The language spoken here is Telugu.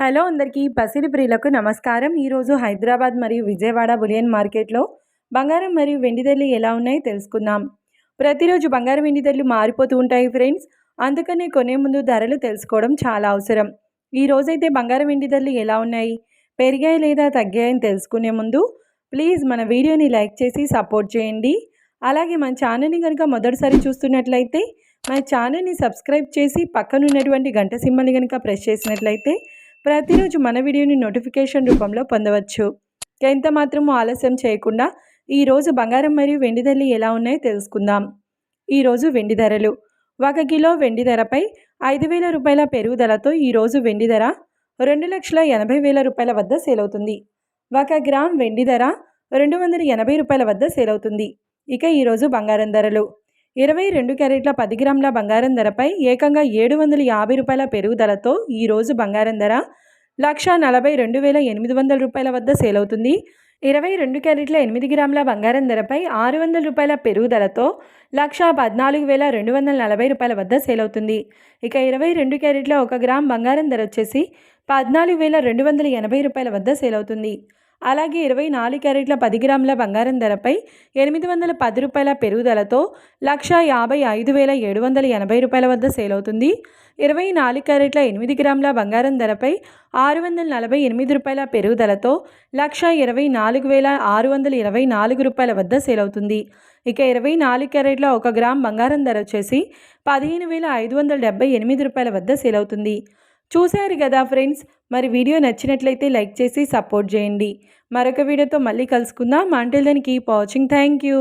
హలో అందరికీ పసిడి ప్రియులకు నమస్కారం. ఈరోజు హైదరాబాద్ మరియు విజయవాడ బులియన్ మార్కెట్లో బంగారం మరియు వెండి ధరలు ఎలా ఉన్నాయో తెలుసుకుందాం. ప్రతిరోజు బంగారం వెండి ధరలు మారిపోతూ ఉంటాయి ఫ్రెండ్స్. అందుకనే కొనే ముందు ధరలు తెలుసుకోవడం చాలా అవసరం. ఈ రోజైతే బంగారం వెండి ధరలు ఎలా ఉన్నాయి, పెరిగాయి లేదా తగ్గాయని తెలుసుకునే ముందు ప్లీజ్ మన వీడియోని లైక్ చేసి సపోర్ట్ చేయండి. అలాగే మన ఛానల్ని కనుక మొదటిసారి చూస్తున్నట్లయితే మన ఛానల్ని సబ్స్క్రైబ్ చేసి పక్కనున్నటువంటి గంట సింబల్ని కనుక ప్రెస్ చేసినట్లయితే ప్రతిరోజు మన వీడియోని నోటిఫికేషన్ రూపంలో పొందవచ్చు. ఎంత మాత్రము ఆలస్యం చేయకుండా ఈరోజు బంగారం మరియు వెండి ధరలు ఎలా ఉన్నాయో తెలుసుకుందాం. ఈరోజు వెండి ధరలు 1 కిలో వెండి ధరపై 5,000 రూపాయల పెరుగుదలతో ఈరోజు వెండి ధర 2,80,000 రూపాయల వద్ద సేల్ అవుతుంది. 1 గ్రామ్ వెండి ధర 280 రూపాయల వద్ద సేల్ అవుతుంది. ఇక ఈరోజు బంగారం ధరలు 22 క్యారెట్ల 10 గ్రాముల బంగారం ధరపై ఏకంగా 750 రూపాయల పెరుగుదలతో ఈరోజు బంగారం ధర 1,42,800 రూపాయల వద్ద సేల్ అవుతుంది. 22 క్యారెట్ల 8 గ్రాముల బంగారం ధరపై 600 రూపాయల పెరుగుదలతో 1,14,240 రూపాయల వద్ద సేల్ అవుతుంది. ఇక 22 క్యారెట్ల 1 గ్రామ్ బంగారం ధర వచ్చేసి 14,280 రూపాయల వద్ద సేల్ అవుతుంది. అలాగే 24 క్యారెట్ల 10 గ్రాముల బంగారం ధరపై 810 రూపాయల పెరుగుదలతో 1,55,780 రూపాయల వద్ద సేల్ అవుతుంది. 24 క్యారెట్ల 8 గ్రాముల బంగారం ధరపై 648 రూపాయల పెరుగుదలతో 1,24,624 రూపాయల వద్ద సేల్ అవుతుంది. ఇక 24 క్యారెట్ల 1 గ్రామ్ బంగారం ధర వచ్చేసి 15,578 రూపాయల వద్ద సేల్ అవుతుంది. చూశారు కదా ఫ్రెండ్స్, మరి వీడియో నచ్చినట్లయితే లైక్ చేసి సపోర్ట్ చేయండి. మరొక వీడియోతో మళ్ళీ కలుసుకుందాం. Until then keep watching. Thank you.